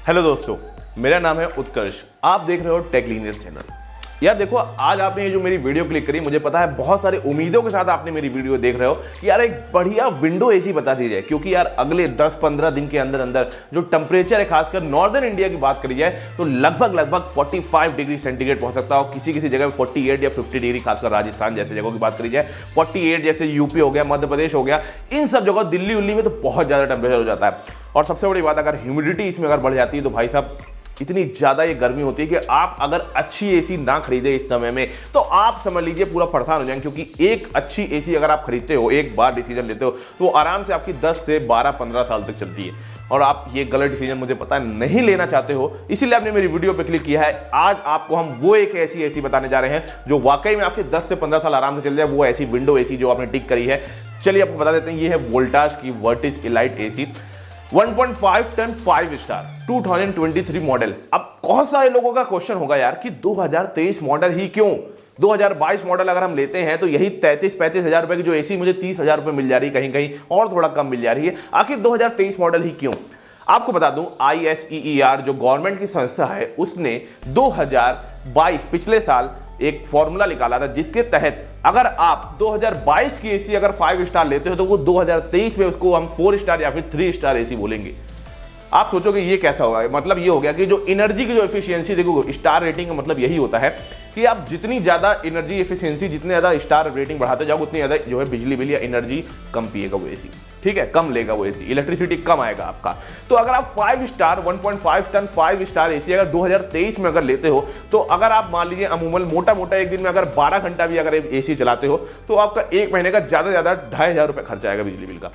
Hello दोस्तों, मेरा नाम है उत्कर्ष। आप देख रहे हो टेक लीनियर चैनल। यार देखो, आज आपने ये जो मेरी वीडियो क्लिक करी, मुझे पता है बहुत सारी उम्मीदों के साथ आपने मेरी वीडियो देख रहे हो कि यार एक बढ़िया विंडो एसी बता दी जाए, क्योंकि यार अगले 10-15 दिन के अंदर अंदर जो टेम्परेचर है, खासकर नॉर्दर्न इंडिया की बात करी जाए तो लगभग 45 डिग्री सेंटीग्रेड पहुंच सकता है। किसी किसी जगह 48 या 50 डिग्री, खासकर राजस्थान जैसे जगहों की बात करी जाए, 48 जैसे यूपी हो गया, मध्य प्रदेश हो गया, इन सब जगह दिल्ली उल्ली में तो बहुत ज्यादा टेम्परेचर हो जाता है। और सबसे बड़ी बात, अगर ह्यूमिडिटी इसमें अगर बढ़ जाती है तो भाई साहब इतनी ज्यादा ये गर्मी होती है कि आप अगर अच्छी एसी ना खरीदे इस समय में तो आप समझ लीजिए पूरा परेशान हो जाएंगे। क्योंकि एक अच्छी एसी अगर आप खरीदते हो, एक बार डिसीजन लेते हो तो आराम से आपकी 10 से 12-15 साल तक चलती है। और आप ये गलत डिसीजन, मुझे पता है, नहीं लेना चाहते हो, इसीलिए आपने मेरी वीडियो पे क्लिक किया है। आज आपको हम वो एक ऐसी एसी बताने जा रहे हैं जो वाकई में आपके 10 से 15 साल आराम से चल जाए। वो ऐसी विंडो एसी जो आपने टिक करी है। चलिए आपको बता देते हैं, ये है वोल्टास की Vertis elite AC, 1.5 ton 5 star 2023 model. अब बहुत सारे लोगों का क्वेश्चन होगा यार कि 2023 मॉडल ही क्यों? 2022 मॉडल अगर हम लेते हैं तो यही 33-35 हजार रुपए की जो एसी मुझे 30 हजार रुपए मिल जा रही है, कहीं कहीं और थोड़ा कम मिल जा रही है। आखिर 2023 मॉडल ही क्यों? आपको बता दूं, ISEER जो गवर्नमेंट की संस्था है, उसने 2022 पिछले साल एक फॉर्मूला निकाला था, जिसके तहत अगर आप 2022 की एसी अगर 5 स्टार लेते हो तो वो 2023 में उसको हम 4 स्टार या फिर 3 स्टार एसी बोलेंगे। आप सोचोगे ये कैसा होगा? मतलब ये हो गया कि जो एनर्जी की जो एफिशिएंसी, देखो स्टार रेटिंग का मतलब यही होता है कि आप जितनी ज्यादा एनर्जी एफिशिएंसी, जितने ज्यादा स्टार रेटिंग बढ़ाते जाओ, उतनी ज्यादा जो है बिजली बिल या एनर्जी कम पिएगा वो एसी। ठीक है, कम लेगा वो एसी, इलेक्ट्रिसिटी कम आएगा आपका। तो अगर आप 5 स्टार 1.5 टन 5 स्टार एसी अगर 2023 में अगर लेते हो तो अगर आप मान लीजिए अमूमन मोटा मोटा एक दिन में अगर 12 घंटा भी अगर एसी चलाते हो तो आपका एक महीने का ज्यादा से ज्यादा 2500 रुपये खर्चा आएगा बिजली बिल का।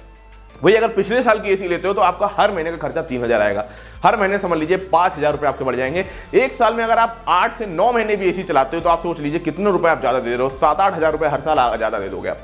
वही अगर पिछले साल की एसी लेते हो तो आपका हर महीने का खर्चा 3000 आएगा। हर महीने समझ लीजिए 5000 रुपए आपके बढ़ जाएंगे। एक साल में अगर आप 8 से 9 महीने भी एसी चलाते हो तो आप सोच लीजिए कितने रुपए आप ज्यादा दे रहे हो। 7-8 हजार रुपए हर साल ज्यादा दे दोगे आप।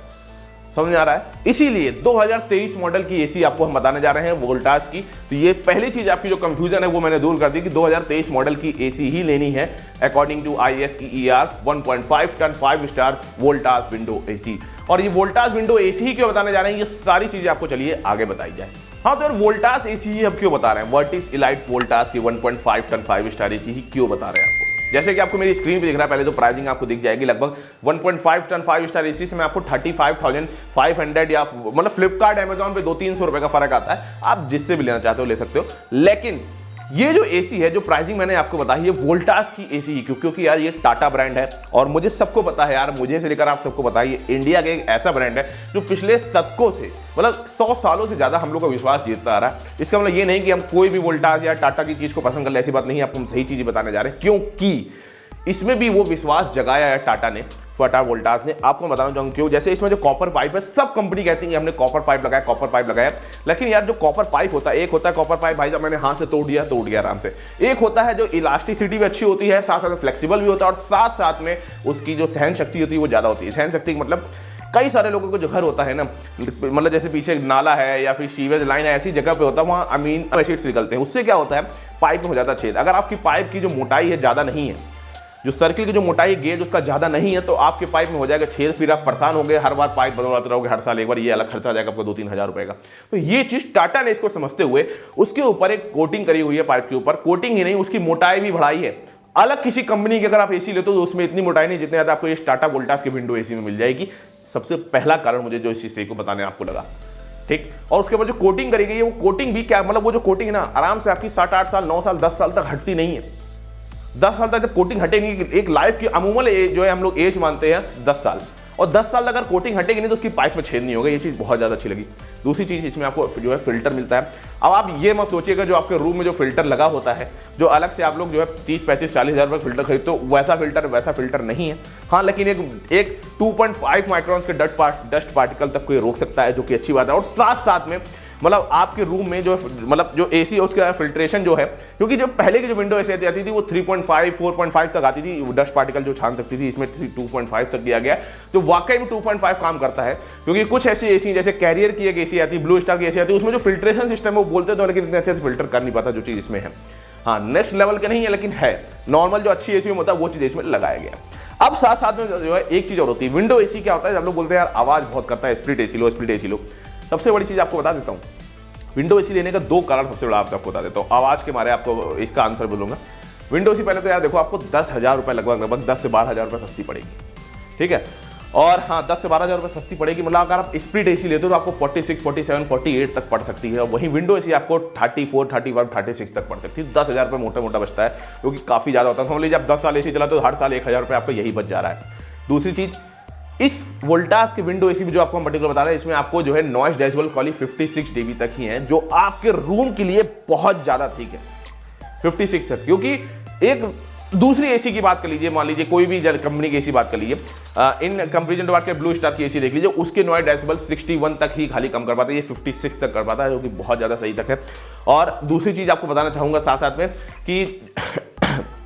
समझ में आ रहा है? इसीलिए 2023 मॉडल की एसी आपको हम बताने जा रहे हैं वोल्टास की। तो ये पहली चीज, आपकी जो कंफ्यूजन है वो मैंने दूर कर दी कि 2023 मॉडल की एसी ही लेनी है according to ISEER 1.5 ton 5 star Voltas window AC. और ये वोल्टास विंडो एसी ही क्यों बताने जा रहे हैं, ये सारी चीजें आपको चलिए आगे बताई जाए। हाँ, तो यार वोल्टास एसी ही अब क्यों बता रहे हैं? वर्टिस इलाइट वोल्टास की 1.5 टन 5 स्टार एसी ही क्यों बता रहे हैं आपको? जैसे कि आपको मेरी स्क्रीन पे दिख रहा है, पहले तो प्राइसिंग आपको दिख जाएगी। लगभग 1.5 टन 5 स्टार एसी से मैं आपको 35,500 या मतलब फ्लिपकार्ट अमेजॉन पे 200-300 रुपए का फर्क आता है। आप जिससे भी लेना चाहते हो ले सकते हो। लेकिन ये जो एसी है, जो प्राइसिंग मैंने आपको बताई है, वोल्टास की एसी ही क्यों? क्योंकि यार ये टाटा ब्रांड है और मुझे सबको पता है यार, मुझे से लेकर आप सबको पता है, ये इंडिया का एक ऐसा ब्रांड है जो पिछले शतकों से, मतलब 100 सालों से ज्यादा हम लोग का विश्वास जीतता आ रहा है। इसका मतलब ये नहीं कि हम कोई भी वोल्टास या टाटा की चीज को पसंद कर ले, ऐसी बात नहीं है। आपको हम सही चीज बताने जा रहे हैं क्योंकि इसमें भी वो विश्वास जगाया है टाटा ने, टाटा वोल्टास ने। आपको बताना चाहूंगा क्यों। जैसे इसमें जो कॉपर पाइप है, सब कंपनी कहती है कि हमने कॉपर पाइप लगाया, कॉपर पाइप लगाया। लेकिन यार जो कॉपर पाइप होता है, एक होता है कॉपर पाइप, भाई साहब मैंने हाथ से तोड़ गया आराम से। एक होता है जो इलास्टिसिटी भी अच्छी होती है, साथ साथ में फ्लेक्सिबल भी होता है, और साथ साथ में उसकी जो सहन शक्ति होती है वो ज्यादा होती है। सहन शक्ति मतलब कई सारे लोगों को जो घर होता है ना, मतलब जैसे पीछे नाला है या फिर सीवेज लाइन है, ऐसी जगह पे होता है, वहाँ अमीनो एसिड्स निकलते हैं। उससे क्या होता है, पाइप में हो जाता है छेद। अगर आपकी पाइप की जो मोटाई है ज्यादा नहीं है, जो सर्किल की जो मोटाई गेज उसका ज्यादा नहीं है, तो आपके पाइप में हो जाएगा छेद। फिर आप परेशान हो गए, हर बार पाइप बदलवाते रहोगे, हर साल एक बार, ये अलग खर्चा आ जाएगा आपको 2-3 हजार रुपए का। तो ये चीज टाटा ने इसको समझते हुए उसके ऊपर एक कोटिंग करी हुई है पाइप के ऊपर। कोटिंग ही नहीं, उसकी मोटाई भी बढ़ाई है। अलग किसी कंपनी की अगर आप एसी लेते हो तो उसमें इतनी मोटाई नहीं जितनी ज्यादा आपको ये टाटा वोल्टास की विंडो एसी में मिल जाएगी। सबसे पहला कारण मुझे जो इस चीज को बताने आपको लगा, ठीक। और उसके बाद जो कोटिंग करी गई है, वो कोटिंग भी क्या, मतलब वो जो कोटिंग है ना, आराम से आपकी 7-8 साल 9 साल 10 साल तक हटती नहीं है। 10 साल तक जब कोटिंग हटेगी, एक लाइफ की अमूमन जो है हम लोग एज मानते हैं 10 साल, और 10 साल अगर कोटिंग हटेगी नहीं तो उसकी पाइप में छेद नहीं होगा। ये चीज बहुत ज्यादा अच्छी लगी। दूसरी चीज, इसमें आपको जो है फिल्टर मिलता है। अब आप ये मत सोचिएगा जो आपके रूम में जो फिल्टर लगा होता है, जो अलग से आप लोग जो है 30-35-40 हजार रुपये फिल्टर खरीदते हो, वैसा फिल्टर नहीं है। हाँ, लेकिन एक 2.5 माइक्रॉन्स के डस्ट पार्टिकल तक को रोक सकता है, जो कि अच्छी बात है। और साथ साथ में मतलब आपके रूम में जो मतलब जो एसी है उसका फिल्ट्रेशन जो है, क्योंकि जो पहले की जो विंडो एसी आती थी वो 3.5 4.5 तक आती थी, डस्ट पार्टिकल जो छान सकती थी, इसमें 2.5 तक दिया गया। तो वाकई में 2.5 काम करता है। क्योंकि कुछ ऐसी एसी जैसे कैरियर की एक एसी आती है, ब्लू स्टार की एसी आती है, उसमें जो फिल्ट्रेशन सिस्टम है वो बोलते तो, लेकिन इतने अच्छे से फिल्टर कर नहीं पाता जो चीज इसमें है। हाँ, नेक्स्ट लेवल के नहीं है, लेकिन है नॉर्मल जो अच्छी एसी में होता है वो चीज इसमें लगाया गया। अब साथ साथ में जो है एक चीज और होती है, विंडो एसी क्या होता है, जब लोग बोलते हैं यार आवाज बहुत करता है, स्प्लिट एसी लो। सबसे बड़ी चीज आपको बता देता हूँ, विंडो एसी लेने का 2 कारण सबसे बड़ा आपको बता देता हूँ, आवाज के मारे आपको इसका आंसर बोलूंगा। विंडो एसी पहले तो यार देखो आपको 10,000 रुपये लगभग 10 से 12,000 रुपये सस्ती पड़ेगी, ठीक है। और हाँ 10 से 12,000 रुपये सस्ती पड़ेगी, मतलब अगर आप स्प्लिट एसी लेते हो तो आपको 46, 47, 48 तक पड़ सकती है। वहीं विंडो एसी आपको 34, 35, 36 तक पड़ सकती है। 10,000 रुपये मोटा मोटा बचता है, क्योंकि काफ़ी ज़्यादा होता है। समझ लीजिए आप 10 साल एसी चलाते हो तो हर साल 1,000 रुपये आपको यही बच जा रहा है। दूसरी चीज़, इस वोल्टास के विंडो एसी में जो आपको हम पर्टिकुलर बता रहे हैं, इसमें आपको जो है नॉइस डेसिबल क्वाली 56 dB तक ही है, जो आपके रूम के लिए बहुत ज़्यादा ठीक है 56 तक। क्योंकि एक दूसरी एसी की बात कर लीजिए, मान लीजिए कोई भी कंपनी की एसी बात कर लीजिए, इन कंपेरिजन टू बात के ब्लू स्टार की एसी देख लीजिए, उसके नॉइस डेसिबल 61 तक ही खाली कम कर पाता है, ये 56 तक कर पाता है, जो कि बहुत ज़्यादा सही तक है। और दूसरी चीज़ आपको बताना चाहूँगा साथ साथ में कि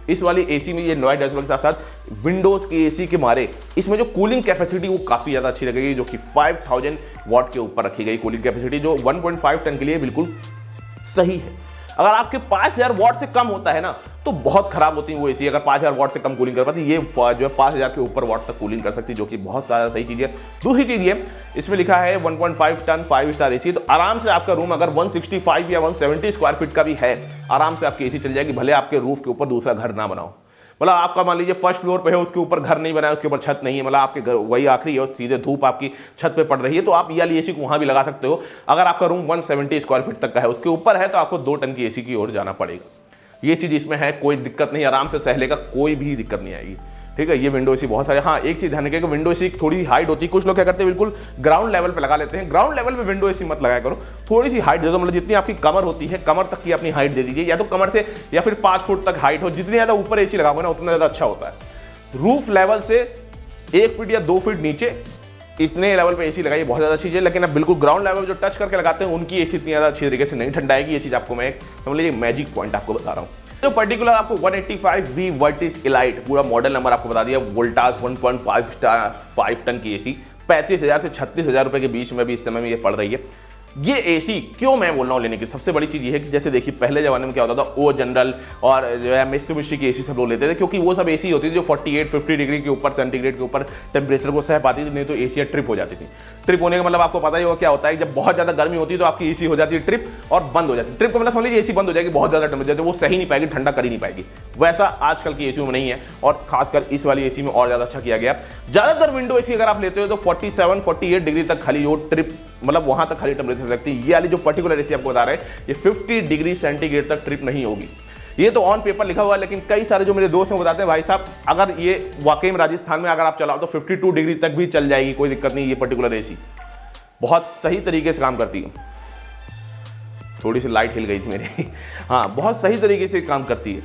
इस वाली एसी में ये नॉइस डेसिबल के साथ साथ विंडोज़ की एसी के मारे इसमें जो कूलिंग कैपेसिटी वो काफ़ी ज़्यादा अच्छी लगेगी, जो कि 5000 वाट के ऊपर रखी गई कूलिंग कैपेसिटी, जो 1.5 टन के लिए बिल्कुल सही है। अगर आपके 5000 वाट से कम होता है ना तो बहुत खराब होती है वो एसी। अगर 5000 वाट से कम कूलिंग कर पाती है, ये जो है 5000 के ऊपर वाट तक कूलिंग कर सकती है, जो कि बहुत ज़्यादा सही चीज़ है। दूसरी चीज़ ये, इसमें लिखा है 1.5 टन 5 स्टार एसी, तो आराम से आपका रूम अगर 165 या 170 स्क्वायर फीट का भी है, आराम से आपकी एसी चल जाएगी, भले आपके रूफ के ऊपर दूसरा घर ना बनाओ। मतलब आपका मान लीजिए फर्स्ट फ्लोर पे है, उसके ऊपर घर नहीं बना है, उसके ऊपर छत नहीं है, मतलब आपके घर वही आखिरी है और सीधे धूप आपकी छत पे पड़ रही है, तो आप ये वाली एसी को वहाँ भी लगा सकते हो। अगर आपका रूम 170 स्क्वायर फीट तक का है, उसके ऊपर है, तो आपको 2 टन की एसी की ओर जाना पड़ेगा। ये चीज़ इसमें है, कोई दिक्कत नहीं, आराम से सह लेगा, कोई भी दिक्कत नहीं आएगी, ठीक है। ये विंडो एसी बहुत सारे, हाँ एक चीज़ ध्यान रखिएगा, विंडो एसी थोड़ी हाइट होती है, कुछ लोग क्या करते हैं बिल्कुल ग्राउंड लेवल पे लगा लेते हैं। ग्राउंड लेवल पे विंडो एसी मत लगाया करो, थोड़ी सी हाइट दे दो, मतलब जितनी आपकी कमर होती है कमर तक की अपनी हाइट दे दीजिए, या तो कमर से या फिर 5 फुट तक हाइट हो। जितनी ज़्यादा ऊपर एसी लगाओगे ना उतना ज़्यादा अच्छा होता है। रूफ लेवल से 1 फीट या 2 फीट नीचे इतने लेवल पे एसी लगाइए, बहुत ज़्यादा चीज़ है। लेकिन अब बिल्कुल ग्राउंड लेवल जो टच करके लगाते हैं उनकी एसी इतनी ज़्यादा अच्छी तरीके से नहीं ठंडाएगी। ये चीज़ आपको मैं समझ लीजिए मैजिक पॉइंट आपको बता रहा हूँ। तो पर्टिकुलर आपको 185V वर्टिस इलाइट पूरा मॉडल नंबर आपको बता दिया, वोल्टास 1.5 स्टार 5 टन की एसी 35,000 से 36,000 रुपये के बीच में भी इस समय में ये पड़ रही है। ये एसी क्यों मैं बोल रहा हूँ लेने की, सबसे बड़ी चीज़ ये है कि जैसे देखिए पहले ज़माने में क्या होता था, ओ जनरल और जो है मित्सुबिशी की एसी सब लोग लेते थे, क्योंकि वो सब एसी होती थी जो 48-50 डिग्री के ऊपर सेंटीग्रेड के ऊपर टेम्परेचर को सह पाती थी, नहीं तो एसी ट्रिप हो जाती थी। ट्रिप होने का मतलब आपको पता ही होगा क्या होता है, जब बहुत ज़्यादा गर्मी होती है तो आपकी एसी हो जाती है ट्रिप और बंद हो जाती है। ट्रिप का मतलब समझ लीजिए एसी बंद हो जाएगी, बहुत ज़्यादा टेम्परेचर वो सही नहीं पाएगी, ठंडा कर ही नहीं पाएगी। वैसा आजकल की एसी में नहीं है, और खासकर इस वाली एसी में और ज़्यादा अच्छा किया गया। ज़्यादातर विंडो एसी अगर आप लेते हो तो 47-48 डिग्री तक खाली जो ट्रिप, मतलब वहां तक खाली टेम्परेचर हो सकती है। ये वाली जो पर्टिकुलर एसी आपको बता रहे हैं ये 50 डिग्री सेंटीग्रेड तक ट्रिप नहीं होगी। ये तो ऑन पेपर लिखा हुआ है, लेकिन कई सारे जो मेरे दोस्त हैं बताते हैं भाई साहब अगर ये वाकई में राजस्थान में अगर आप चलाओ तो 52 डिग्री तक भी चल जाएगी, कोई दिक्कत नहीं। ये पर्टिकुलर एसी बहुत सही तरीके से काम करती है। थोड़ी सी लाइट हिल गई थी मेरी हाँ, बहुत सही तरीके से काम करती है,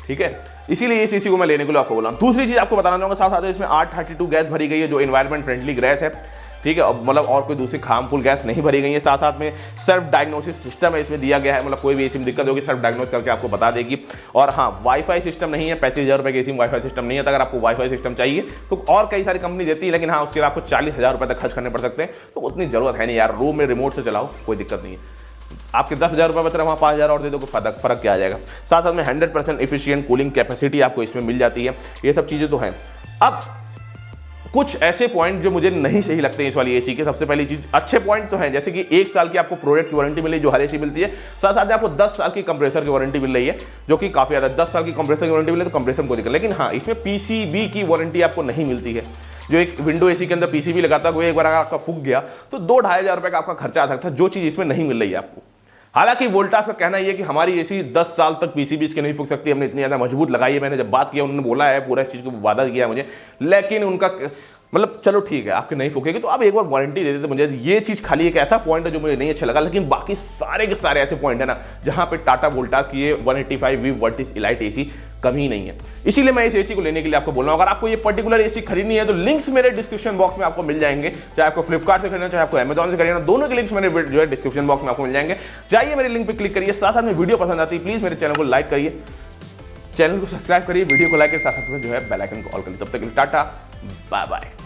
ठीक है। इसीलिए इस एसी को मैं लेने के लिए आपको बोला। दूसरी चीज आपको बताना चाहूंगा, साथ साथ इसमें R32 गैस भरी गई है, जो एनवायरमेंट फ्रेंडली गैस है, ठीक है। मतलब और कोई दूसरी हार्मफुल गैस नहीं भरी गई है। साथ साथ में सेल्फ डायग्नोसिस सिस्टम है इसमें दिया गया है, मतलब कोई भी एसी में दिक्कत होगी सेल्फ डायग्नोस करके आपको बता देगी। और हाँ, वाईफाई सिस्टम नहीं है, 35,000 रुपये की एसी में वाईफाई सिस्टम नहीं है। तो अगर आपको वाईफाई सिस्टम चाहिए तो और कई सारी कंपनी देती है, लेकिन हाँ उसके लिए आपको 40,000 रुपये तक खर्च करने पड़ सकते हैं, तो उतनी जरूरत है नहीं यार। रूम में रिमोट से चलाओ, कोई दिक्कत नहीं है। आपके 10,000 रुपये बच रहे हैं, वहाँ 5,000 और दे दो, फर्क क्या आ जाएगा। साथ साथ में 100% एफिशिएंट कूलिंग कैपेसिटी आपको इसमें मिल जाती है। ये सब चीज़ें तो हैं। अब कुछ ऐसे पॉइंट जो मुझे नहीं सही लगते हैं इस वाली एसी के। सबसे पहली चीज, अच्छे पॉइंट तो हैं, जैसे कि 1 साल की आपको प्रोडक्ट की वारंटी मिल रही है जो हर एसी मिलती है। साथ साथ आपको 10 साल की कंप्रेसर की वारंटी मिल रही है, जो कि काफी ज्यादा। 10 साल की कंप्रेसर की वारंटी मिले तो कंप्रेसर को दिक्कत, लेकिन हाँ इसमें पीसीबी की वारंटी आपको नहीं मिलती है। जो एक विंडो एसी के अंदर पीसीबी लगाता है, वो एक बार अगर आपका फूक गया तो 2-2.5 हज़ार रुपये का आपका खर्चा आ सकता है, जो चीज इसमें नहीं मिल रही है आपको। हालांकि वोल्टास का कहना यह है कि हमारी एसी 10 साल तक पीसीबी इसके नहीं फूक सकती, हमने इतनी ज़्यादा मजबूत लगाई है। मैंने जब बात किया उन्होंने बोला है, पूरा इस चीज़ को वादा किया मुझे, लेकिन उनका मतलब चलो ठीक है आपके नहीं फूकेगी तो आप एक बार वारंटी दे देते। मुझे ये चीज़ खाली एक ऐसा पॉइंट है जो मुझे नहीं अच्छा लगा, लेकिन बाकी सारे के सारे ऐसे पॉइंट है ना जहाँ पे टाटा वोल्टास की ये 185V वर्टिस इलाइट एसी कमी नहीं है। इसीलिए मैं इस एसी को लेने के लिए आपको बोल रहा हूँ। अगर आपको ये पर्टिकुलर एसी खरीदनी है तो लिंक्स मेरे डिस्क्रिप्शन बॉक्स में आपको मिल जाएंगे, चाहे आपको फ्लिपकार्ट से खरीदना चाहे आपको अमेजॉन से खरीदना, दोनों के लिंक्स मेरे जो है डिस्क्रिप्शन बॉक्स में आपको मिल जाएंगे। जाइए मेरे लिंक पर क्लिक करिए। साथ साथ में वीडियो पसंद आती है प्लीज़ मेरे चैनल को लाइक करिए, चैनल को सब्सक्राइब करिए, वीडियो को लाइक के साथ साथ में जो है बेल आइकन को ऑल करिए। तब तक के लिए टाटा बाय बाय।